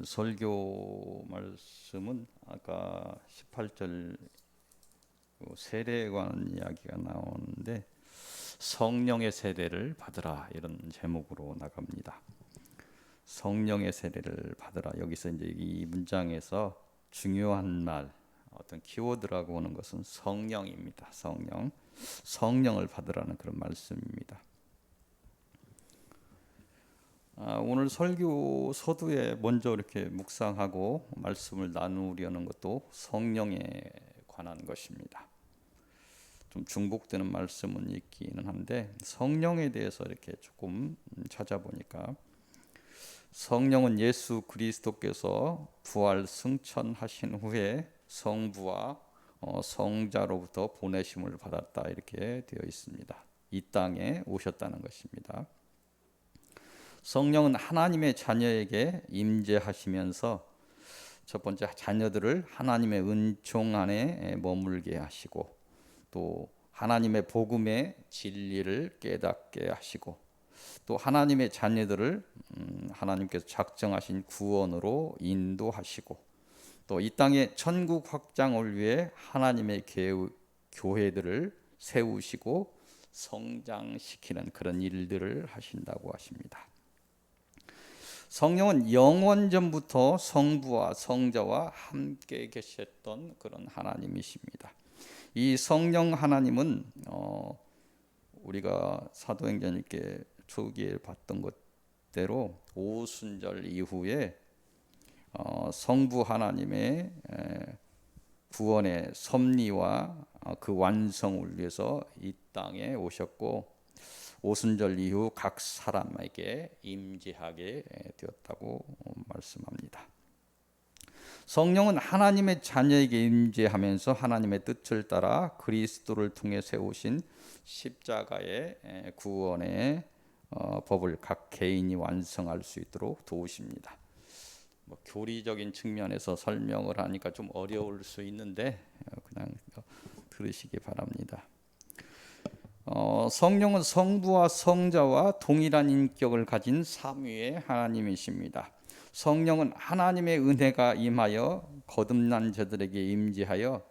설교 말씀은 아까 18절 세례에 관한 이야기가 나오는데 성령의 세례를 받으라 이런 제목으로 나갑니다. 성령의 세례를 받으라. 여기서 이제 이 문장에서 중요한 말, 어떤 키워드라고 하는 것은 성령입니다. 성령을 받으라는 그런 말씀입니다. 오늘 설교 서두에 먼저 이렇게 묵상하고 말씀을 나누려는 것도 성령에 관한 것입니다. 좀 중복되는 말씀은 있기는 한데 성령에 대해서 이렇게 조금 찾아보니까 성령은 예수 그리스도께서 부활 승천하신 후에 성부와 성자로부터 보내심을 받았다 이렇게 되어 있습니다. 이 땅에 오셨다는 것입니다. 성령은 하나님의 자녀에게 임재하시면서 첫 번째 자녀들을 하나님의 은총 안에 머물게 하시고 또 하나님의 복음의 진리를 깨닫게 하시고 또 하나님의 자녀들을 하나님께서 작정하신 구원으로 인도하시고 또 이 땅의 천국 확장을 위해 하나님의 교회들을 세우시고 성장시키는 그런 일들을 하신다고 하십니다. 성령은 영원전부터 성부와 성자와 함께 계셨던 그런 하나님이십니다. 이 성령 하나님은 우리가 사도행전 이렇게 초기에 봤던 것대로 오순절 이후에 성부 하나님의 구원의 섭리와 그 완성을 위해서 이 땅에 오셨고 오순절 이후 각 사람에게 임재하게 되었다고 말씀합니다. 성령은 하나님의 자녀에게 임재하면서 하나님의 뜻을 따라 그리스도를 통해 세우신 십자가의 구원의 법을 각 개인이 완성할 수 있도록 도우십니다. 교리적인 측면에서 설명을 하니까 좀 어려울 수 있는데 그냥 들으시기 바랍니다. 성령은 성부와 성자와 동일한 인격을 가진 삼위의 하나님이십니다. 성령은 하나님의 은혜가 임하여 거듭난 자들에게 임재하여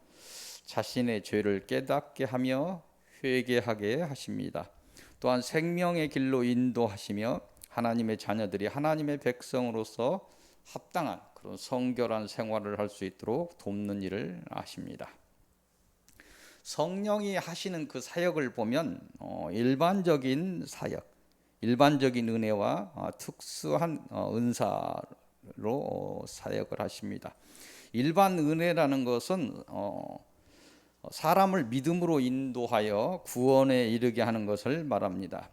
자신의 죄를 깨닫게 하며 회개하게 하십니다. 또한 생명의 길로 인도하시며 하나님의 자녀들이 하나님의 백성으로서 합당한 그런 성결한 생활을 할 수 있도록 돕는 일을 하십니다. 성령이 하시는 그 사역을 보면 일반적인 사역, 일반적인 은혜와 특수한 은사로 사역을 하십니다. 일반 은혜라는 것은 사람을 믿음으로 인도하여 구원에 이르게 하는 것을 말합니다.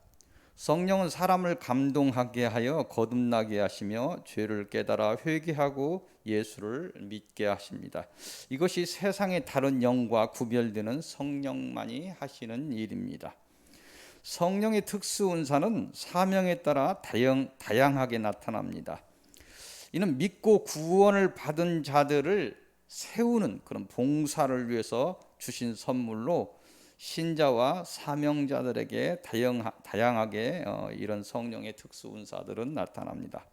성령은 사람을 감동하게 하여 거듭나게 하시며 죄를 깨달아 회개하고 예수를 믿게 하십니다. 이것이 세상의 다른 영과 구별되는 성령만이 하시는 일입니다. 성령의 특수 은사는 사명에 따라 다양하게 나타납니다. 이는 믿고 구원을 받은 자들을 세우는 그런 봉사를 위해서 주신 선물로 신자와 사명자들에게 다양하게 이런 성령의 특수 은사들은 나타납니다.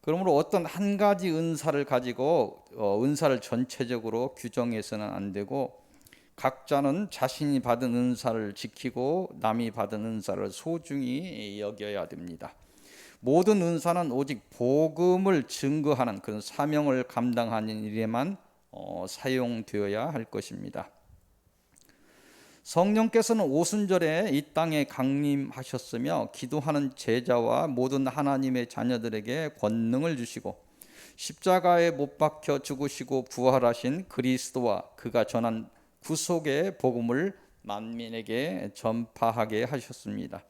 그러므로 어떤 한 가지 은사를 가지고 은사를 전체적으로 규정해서는 안 되고 각자는 자신이 받은 은사를 지키고 남이 받은 은사를 소중히 여겨야 됩니다. 모든 은사는 오직 복음을 증거하는 그런 사명을 감당하는 일에만 사용되어야 할 것입니다. 성령께서는 오순절에 이 땅에 강림하셨으며 기도하는 제자와 모든 하나님의 자녀들에게 권능을 주시고 십자가에 못 박혀 죽으시고 부활하신 그리스도와 그가 전한 구속의 복음을 만민에게 전파하게 하셨습니다.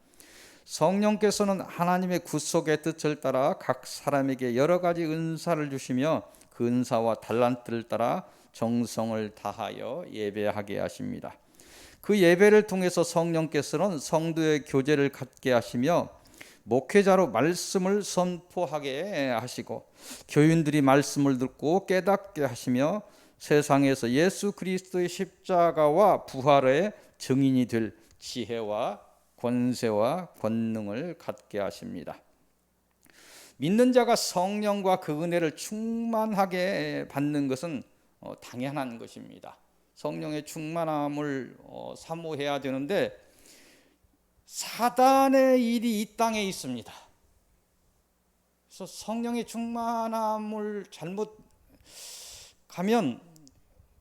성령께서는 하나님의 구속의 뜻을 따라 각 사람에게 여러 가지 은사를 주시며 그 은사와 달란트를 따라 정성을 다하여 예배하게 하십니다. 그 예배를 통해서 성령께서는 성도의 교제를 갖게 하시며 목회자로 말씀을 선포하게 하시고 교인들이 말씀을 듣고 깨닫게 하시며 세상에서 예수 그리스도의 십자가와 부활의 증인이 될 지혜와 권세와 권능을 갖게 하십니다. 믿는 자가 성령과 그 은혜를 충만하게 받는 것은 당연한 것입니다. 성령의 충만함을 사모해야 되는데 사단의 일이 이 땅에 있습니다. 그래서 성령의 충만함을 잘못 가면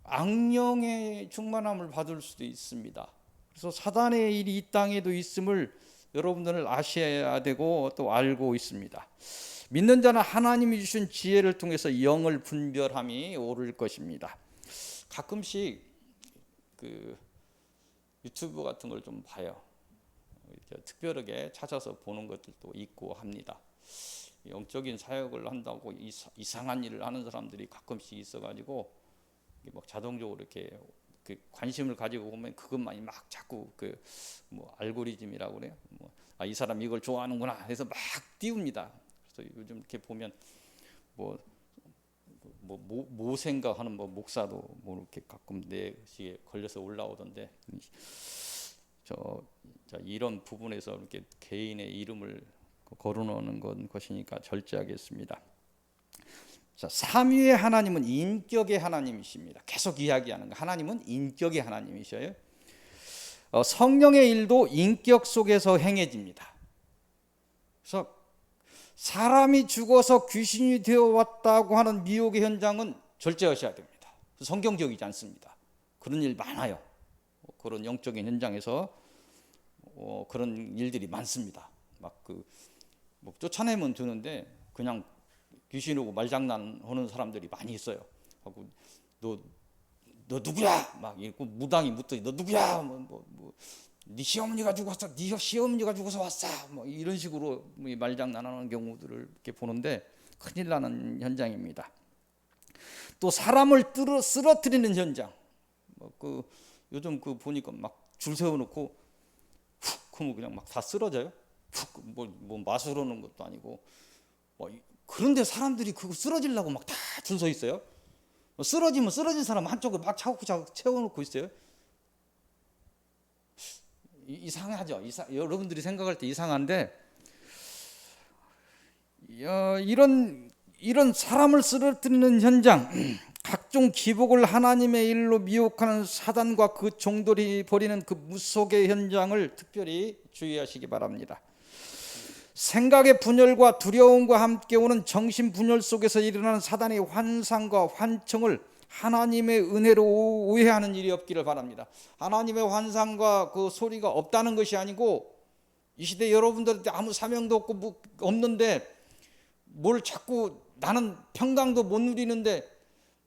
악령의 충만함을 받을 수도 있습니다. 그래서 사단의 일이 이 땅에도 있음을 여러분들은 아셔야 되고 또 알고 있습니다. 믿는 자는 하나님이 주신 지혜를 통해서 영을 분별함이 옳을 것입니다. 가끔씩 그 유튜브 같은 걸 좀 봐요. 특별하게 찾아서 보는 것들도 있고 합니다. 영적인 사역을 한다고 이상한 일을 하는 사람들이 가끔씩 있어가지고 막 자동적으로 이렇게 그 관심을 가지고 보면 그것만이 막 자꾸 그 뭐 알고리즘이라고 그래요. 이 사람 이걸 좋아하는구나 해서 막 띄웁니다. 그래서 요즘 이렇게 보면 뭐 생각하는 목사도 뭐 이렇게 가끔 내시에 걸려서 올라오던데 이런 부분에서 이렇게 개인의 이름을 거론하는 것이니까 절제하겠습니다. 자, 삼위의 하나님은 인격의 하나님이십니다. 계속 이야기하는 거. 하나님은 인격의 하나님이셔요. 성령의 일도 인격 속에서 행해집니다. 그래서 사람이 죽어서 귀신이 되어 왔다고 하는 미혹의 현장은 절제하셔야 됩니다. 성경적이지 않습니다. 그런 일 많아요. 그런 영적인 현장에서 그런 일들이 많습니다. 뭐 쫓아내면 되는데 그냥 귀신으로 말장난하는 사람들이 많이 있어요. 하고 너 누구야? 막 이렇게 무당이 묻더니 너 누구야? 네 시어머니가 죽었어. 네 시어머니가 죽어서 왔어. 뭐 이런 식으로 말장난하는 경우들을 이렇게 보는데 큰일 나는 현장입니다. 또 사람을 쓰러뜨리는 현장. 요즘 보니까 막 줄 세워놓고 훅 그러면 그냥 막 다 쓰러져요. 훅 뭐 마술하는 것도 아니고 그런데 사람들이 그거 쓰러지려고 막 다 줄 서 있어요. 쓰러지면 쓰러진 사람 한쪽에 막 차곡차곡 채워놓고 있어요. 이상하죠. 여러분들이 생각할 때 이상한데 이런 사람을 쓰러뜨리는 현장, 각종 기복을 하나님의 일로 미혹하는 사단과 그 종들이 벌이는 그 무속의 현장을 특별히 주의하시기 바랍니다. 생각의 분열과 두려움과 함께 오는 정신 분열 속에서 일어나는 사단의 환상과 환청을 하나님의 은혜로 오해하는 일이 없기를 바랍니다. 하나님의 환상과 그 소리가 없다는 것이 아니고 이 시대 여러분들한테 아무 사명도 없고 없는데 뭘 자꾸 나는 평강도 못 누리는데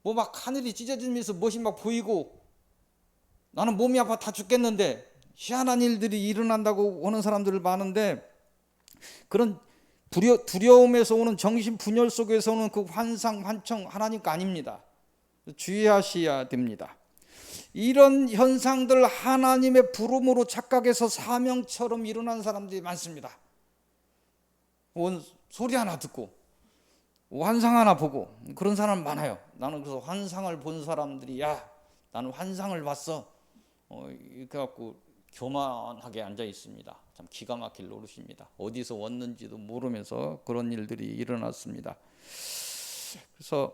뭐 막 하늘이 찢어지면서 무엇이 막 보이고 나는 몸이 아파 다 죽겠는데 희한한 일들이 일어난다고 하는 사람들 많은데 그런 두려움에서 오는 정신 분열 속에서 오는 그 환상 환청 하나님 거 아닙니다. 주의하셔야 됩니다. 이런 현상들 하나님의 부름으로 착각해서 사명처럼 일어난 사람들이 많습니다. 소리 하나 듣고 환상 하나 보고 그런 사람 많아요. 나는 그래서 환상을 본 사람들이 나는 환상을 봤어 이렇게 갖고 교만하게 앉아 있습니다. 참 기가 막힐 노릇입니다. 어디서 왔는지도 모르면서 그런 일들이 일어났습니다. 그래서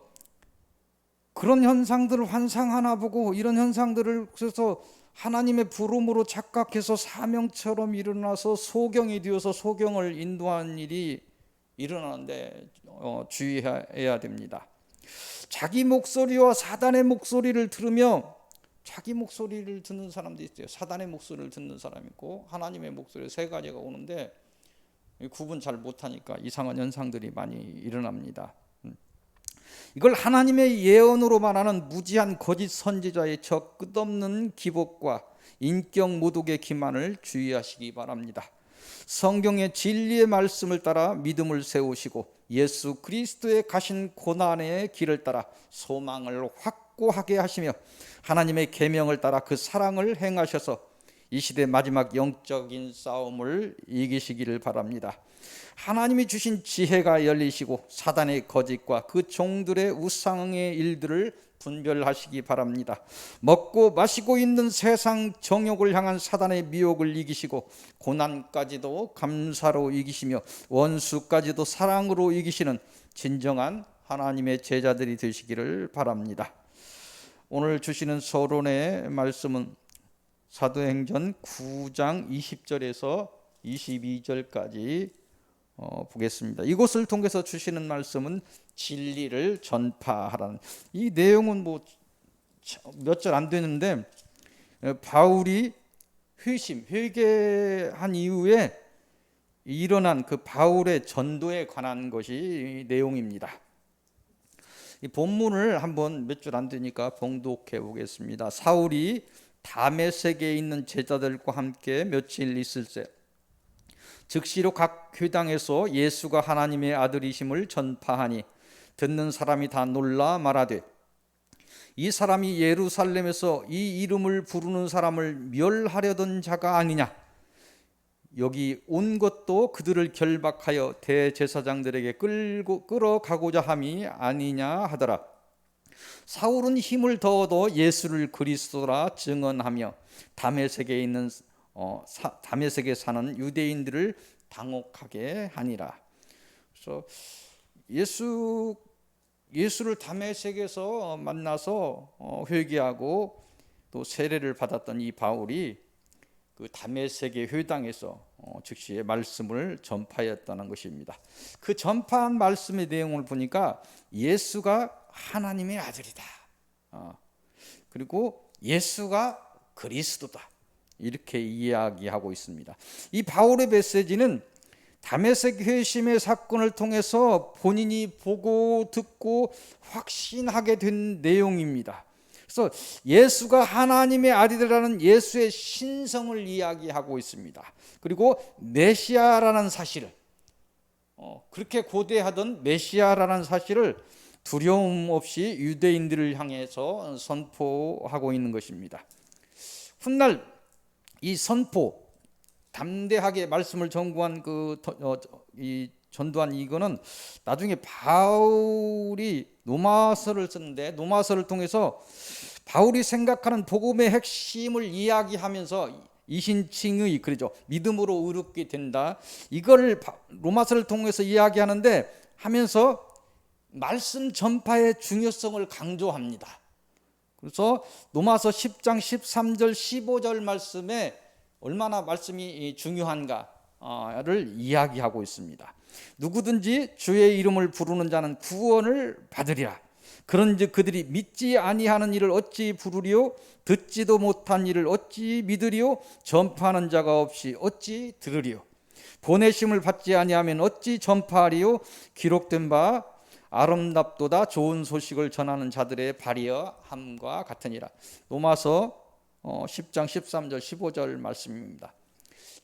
그런 현상들을 환상 하나 보고 이런 현상들을 그래서 하나님의 부름으로 착각해서 사명처럼 일어나서 소경이 되어서 소경을 인도하는 일이 일어나는데 주의해야 됩니다. 자기 목소리와 사단의 목소리를 들으며 자기 목소리를 듣는 사람도 있어요. 사단의 목소리를 듣는 사람이 있고 하나님의 목소리 세 가지가 오는데 구분 잘 못하니까 이상한 현상들이 많이 일어납니다. 이걸 하나님의 예언으로 말하는 무지한 거짓 선지자의 저 끝없는 기복과 인격 모독의 기만을 주의하시기 바랍니다. 성경의 진리의 말씀을 따라 믿음을 세우시고 예수 그리스도의 가신 고난의 길을 따라 소망을 확고하게 하시며 하나님의 계명을 따라 그 사랑을 행하셔서 이 시대 마지막 영적인 싸움을 이기시기를 바랍니다. 하나님이 주신 지혜가 열리시고 사단의 거짓과 그 종들의 우상의 일들을 분별하시기 바랍니다. 먹고 마시고 있는 세상 정욕을 향한 사단의 미혹을 이기시고 고난까지도 감사로 이기시며 원수까지도 사랑으로 이기시는 진정한 하나님의 제자들이 되시기를 바랍니다. 오늘 주시는 서론의 말씀은 사도행전 9장 20절에서 22절까지 보겠습니다. 이것을 통해서 주시는 말씀은 진리를 전파하라는, 이 내용은 뭐 몇 절 안 되는데 바울이 회개한 이후에 일어난 그 바울의 전도에 관한 것이 내용입니다. 이 본문을 한번 몇 줄 안 되니까 봉독해 보겠습니다. 사울이 다메섹에 있는 제자들과 함께 며칠 있을새 즉시로 각 회당에서 예수가 하나님의 아들이심을 전파하니 듣는 사람이 다 놀라 말하되 이 사람이 예루살렘에서 이 이름을 부르는 사람을 멸하려던 자가 아니냐. 여기 온 것도 그들을 결박하여 대제사장들에게 끌어가고자 함이 아니냐 하더라. 사울은 힘을 더 얻어 예수를 그리스도라 증언하며 다메섹에 사는 유대인들을 당혹하게 하니라. 그래서 예수를 다메섹에서 만나서 회개하고 또 세례를 받았던 이 바울이 그 다메섹의 회당에서 즉시의 말씀을 전파했다는 것입니다. 그 전파한 말씀의 내용을 보니까 예수가 하나님의 아들이다. 그리고 예수가 그리스도다. 이렇게 이야기하고 있습니다. 이 바울의 메시지는 다메섹 회심의 사건을 통해서 본인이 보고 듣고 확신하게 된 내용입니다. 그래서 예수가 하나님의 아들이라는 예수의 신성을 이야기하고 있습니다. 그리고 메시아라는 사실을, 그렇게 고대하던 메시아라는 사실을 두려움 없이 유대인들을 향해서 선포하고 있는 것입니다. 훗날 이 선포, 담대하게 말씀을 전구한 전도한 이거는 나중에 바울이 로마서를 썼는데, 로마서를 통해서 바울이 생각하는 복음의 핵심을 이야기하면서 이신칭의, 그러죠, 믿음으로 의롭게 된다, 이걸 로마서를 통해서 이야기하는데 하면서 말씀 전파의 중요성을 강조합니다. 그래서 로마서 10장 13절 15절 말씀에 얼마나 말씀이 중요한가를 이야기하고 있습니다. 누구든지 주의 이름을 부르는 자는 구원을 받으리라. 그런즉 그들이 믿지 아니하는 일을 어찌 부르리요? 듣지도 못한 일을 어찌 믿으리요? 전파하는 자가 없이 어찌 들으리요? 보내심을 받지 아니하면 어찌 전파하리요? 기록된 바 아름답도다 좋은 소식을 전하는 자들의 발이여 함과 같으니라. 로마서 10장 13절 15절 말씀입니다.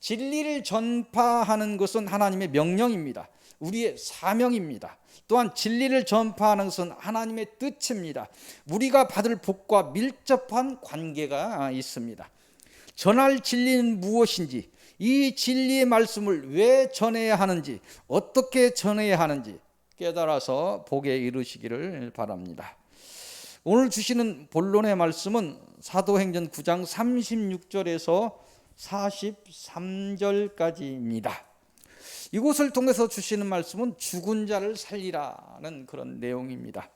진리를 전파하는 것은 하나님의 명령입니다. 우리의 사명입니다. 또한 진리를 전파하는 것은 하나님의 뜻입니다. 우리가 받을 복과 밀접한 관계가 있습니다. 전할 진리는 무엇인지, 이 진리의 말씀을 왜 전해야 하는지, 어떻게 전해야 하는지 깨달아서 복에 이르시기를 바랍니다. 오늘 주시는 본론의 말씀은 사도행전 9장 36절에서 43절까지입니다. 이곳을 통해서 주시는 말씀은 죽은 자를 살리라는 그런 내용입니다.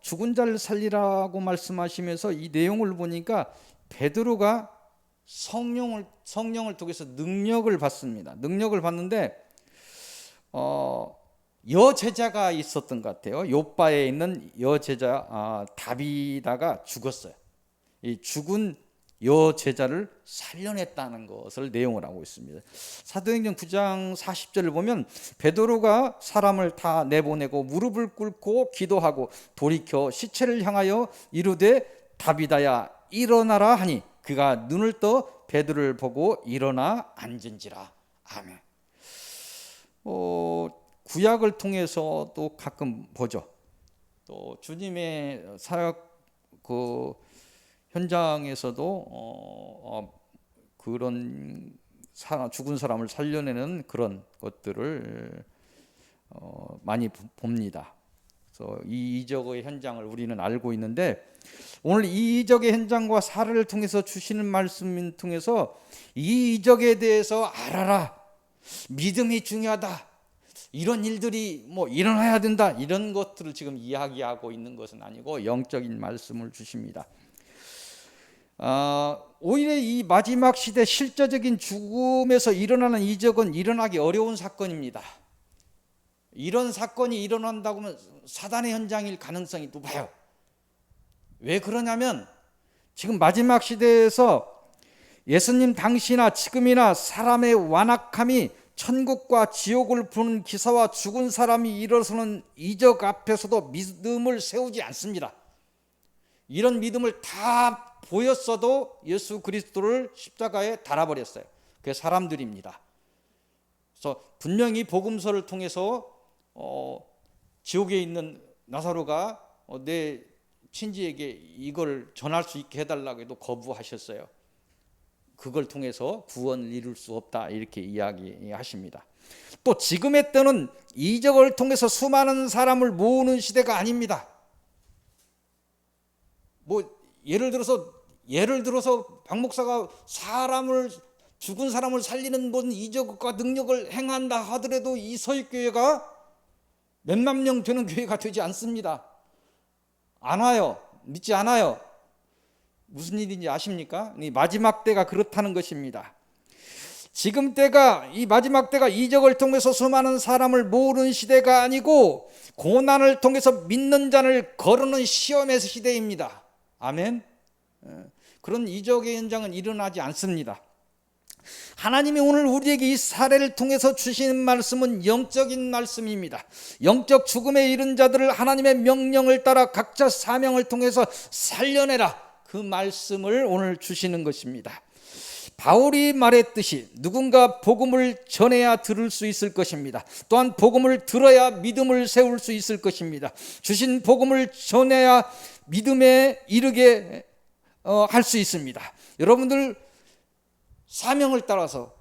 죽은 자를 살리라고 말씀하시면서 이 내용을 보니까 베드로가 성령을 통해서 능력을 받습니다. 능력을 받는데 여제자가 있었던 것 같아요. 요바에 있는 여제자 다비다가 죽었어요. 이 죽은 여제자를 살려냈다는 것을 내용을 하고 있습니다. 사도행전 9장 40절을 보면 베드로가 사람을 다 내보내고 무릎을 꿇고 기도하고 돌이켜 시체를 향하여 이르되 다비다야 일어나라 하니 그가 눈을 떠 베드로를 보고 일어나 앉은지라. 아멘. 구약을 통해서 또 가끔 보죠. 또 주님의 사역 현장에서도 그런 죽은 사람을 살려내는 그런 것들을 많이 봅니다. 그래서 이 이적의 현장을 우리는 알고 있는데, 오늘 이 이적의 현장과 사례를 통해서 주시는 말씀을 통해서 이 이적에 대해서 알아라, 믿음이 중요하다, 이런 일들이 뭐 일어나야 된다, 이런 것들을 지금 이야기하고 있는 것은 아니고 영적인 말씀을 주십니다. 오히려 이 마지막 시대 실제적인 죽음에서 일어나는 이적은 일어나기 어려운 사건입니다. 이런 사건이 일어난다고 하면 사단의 현장일 가능성이 높아요. 왜 그러냐면 지금 마지막 시대에서 예수님 당시나 지금이나 사람의 완악함이 천국과 지옥을 부는 기사와 죽은 사람이 일어서는 이적 앞에서도 믿음을 세우지 않습니다. 이런 믿음을 다 보였어도 예수 그리스도를 십자가에 달아버렸어요. 그게 사람들입니다. 그래서 분명히 복음서를 통해서 지옥에 있는 나사로가 내 친지에게 이걸 전할 수 있게 해달라고 해도 거부하셨어요. 그걸 통해서 구원을 이룰 수 없다, 이렇게 이야기하십니다. 또 지금의 때는 이적을 통해서 수많은 사람을 모으는 시대가 아닙니다. 뭐 예를 들어서 박 목사가 죽은 사람을 살리는 모든 이적과 능력을 행한다 하더라도 이 서익교회가 몇만 명 되는 교회가 되지 않습니다. 안 와요. 믿지 않아요. 무슨 일인지 아십니까? 이 마지막 때가 그렇다는 것입니다. 지금 때가, 이 마지막 때가 이적을 통해서 수많은 사람을 모으는 시대가 아니고 고난을 통해서 믿는 자를 거르는 시험의 시대입니다. 아멘. 그런 이적의 현장은 일어나지 않습니다. 하나님이 오늘 우리에게 이 사례를 통해서 주시는 말씀은 영적인 말씀입니다. 영적 죽음에 이른 자들을 하나님의 명령을 따라 각자 사명을 통해서 살려내라, 그 말씀을 오늘 주시는 것입니다. 바울이 말했듯이 누군가 복음을 전해야 들을 수 있을 것입니다. 또한 복음을 들어야 믿음을 세울 수 있을 것입니다. 주신 복음을 전해야 믿음에 이르게 할 수 있습니다. 여러분들 사명을 따라서,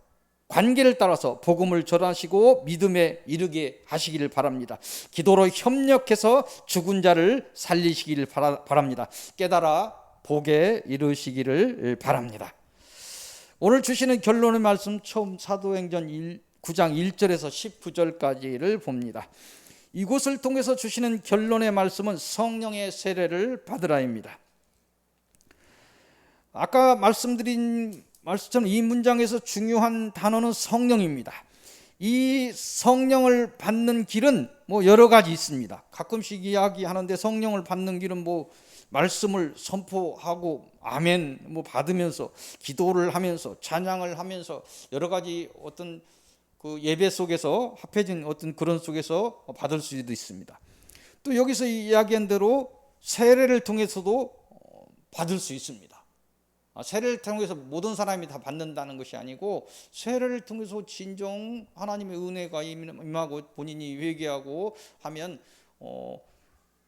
관계를 따라서 복음을 전하시고 믿음에 이르게 하시기를 바랍니다. 기도로 협력해서 죽은 자를 살리시기를 바랍니다. 깨달아 복에 이르시기를 바랍니다. 오늘 주시는 결론의 말씀, 처음 사도행전 9장 1절에서 19절까지를 봅니다. 이곳을 통해서 주시는 결론의 말씀은 성령의 세례를 받으라입니다. 아까 말씀드린 말씀처럼 이 문장에서 중요한 단어는 성령입니다. 이 성령을 받는 길은 뭐 여러 가지 있습니다. 가끔씩 이야기하는데 성령을 받는 길은 뭐 말씀을 선포하고 아멘 뭐 받으면서 기도를 하면서 찬양을 하면서 여러 가지 어떤 그 예배 속에서 합해진 어떤 그런 속에서 받을 수도 있습니다. 또 여기서 이야기한 대로 세례를 통해서도 받을 수 있습니다. 세례를 통해서 모든 사람이 다 받는다는 것이 아니고 세례를 통해서 진정 하나님의 은혜가 임하고 본인이 회개하고 하면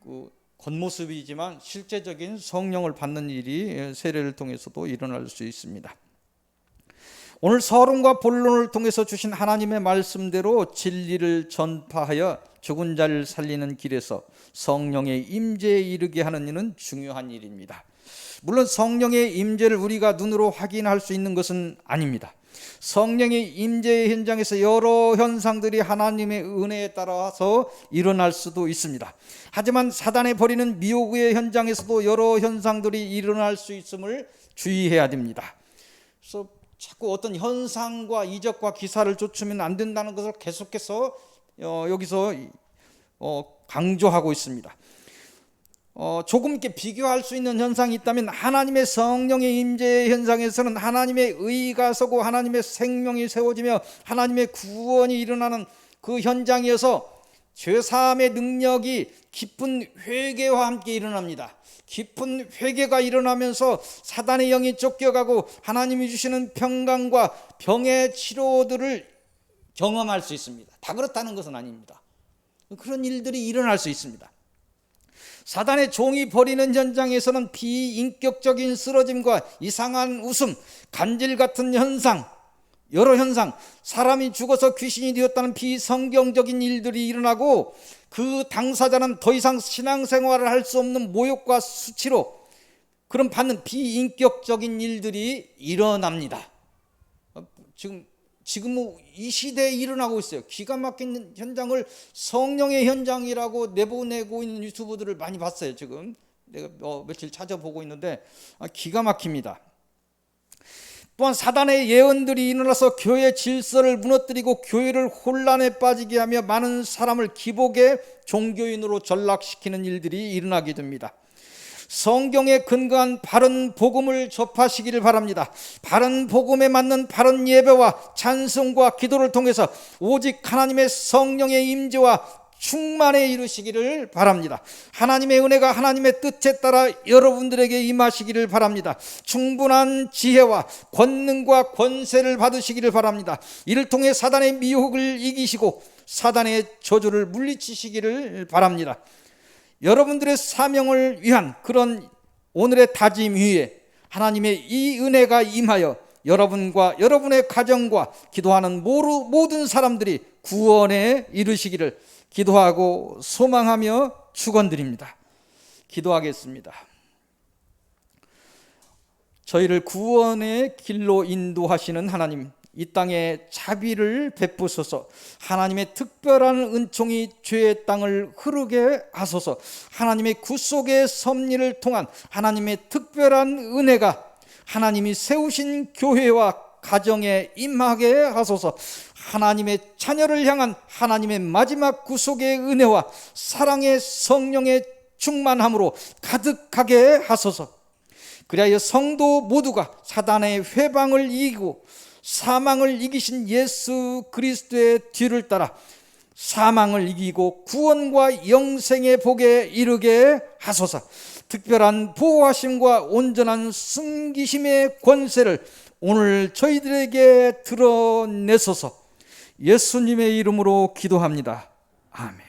그 겉모습이지만 실제적인 성령을 받는 일이 세례를 통해서도 일어날 수 있습니다. 오늘 서론과 본론을 통해서 주신 하나님의 말씀대로 진리를 전파하여 죽은 자를 살리는 길에서 성령의 임재에 이르게 하는 일은 중요한 일입니다. 물론 성령의 임재를 우리가 눈으로 확인할 수 있는 것은 아닙니다. 성령의 임재의 현장에서 여러 현상들이 하나님의 은혜에 따라서 일어날 수도 있습니다. 하지만 사단이 벌이는 미혹의 현장에서도 여러 현상들이 일어날 수 있음을 주의해야 됩니다. 그래서 자꾸 어떤 현상과 이적과 기사를 쫓으면 안 된다는 것을 계속해서 여기서 강조하고 있습니다. 조금 이렇게 비교할 수 있는 현상이 있다면 하나님의 성령의 임재의 현상에서는 하나님의 의가 서고 하나님의 생명이 세워지며 하나님의 구원이 일어나는 그 현장이어서 죄사함의 능력이 깊은 회개와 함께 일어납니다. 깊은 회개가 일어나면서 사단의 영이 쫓겨가고 하나님이 주시는 평강과 병의 치료들을 경험할 수 있습니다. 다 그렇다는 것은 아닙니다. 그런 일들이 일어날 수 있습니다. 사단의 종이 벌이는 현장에서는 비인격적인 쓰러짐과 이상한 웃음, 간질 같은 현상, 여러 현상, 사람이 죽어서 귀신이 되었다는 비성경적인 일들이 일어나고 그 당사자는 더 이상 신앙생활을 할 수 없는 모욕과 수치로 그런 받는 비인격적인 일들이 일어납니다. 지금 이 시대에 일어나고 있어요. 기가 막힌 현장을 성령의 현장이라고 내보내고 있는 유튜브들을 많이 봤어요. 지금 내가 며칠 찾아보고 있는데 기가 막힙니다. 또한 사단의 예언들이 일어나서 교회 질서를 무너뜨리고 교회를 혼란에 빠지게 하며 많은 사람을 기복의 종교인으로 전락시키는 일들이 일어나게 됩니다. 성경에 근거한 바른 복음을 접하시기를 바랍니다. 바른 복음에 맞는 바른 예배와 찬송과 기도를 통해서 오직 하나님의 성령의 임재와 충만에 이르시기를 바랍니다. 하나님의 은혜가 하나님의 뜻에 따라 여러분들에게 임하시기를 바랍니다. 충분한 지혜와 권능과 권세를 받으시기를 바랍니다. 이를 통해 사단의 미혹을 이기시고 사단의 저주를 물리치시기를 바랍니다. 여러분들의 사명을 위한 그런 오늘의 다짐 위에 하나님의 이 은혜가 임하여 여러분과 여러분의 가정과 기도하는 모든 사람들이 구원에 이르시기를 기도하고 소망하며 축원드립니다. 기도하겠습니다. 저희를 구원의 길로 인도하시는 하나님, 이 땅에 자비를 베푸소서. 하나님의 특별한 은총이 죄의 땅을 흐르게 하소서. 하나님의 구속의 섭리를 통한 하나님의 특별한 은혜가 하나님이 세우신 교회와 가정에 임하게 하소서. 하나님의 자녀를 향한 하나님의 마지막 구속의 은혜와 사랑의 성령의 충만함으로 가득하게 하소서. 그리하여 성도 모두가 사단의 회방을 이기고 사망을 이기신 예수 그리스도의 뒤를 따라 사망을 이기고 구원과 영생의 복에 이르게 하소서. 특별한 보호하심과 온전한 숨기심의 권세를 오늘 저희들에게 드러내소서. 예수님의 이름으로 기도합니다. 아멘.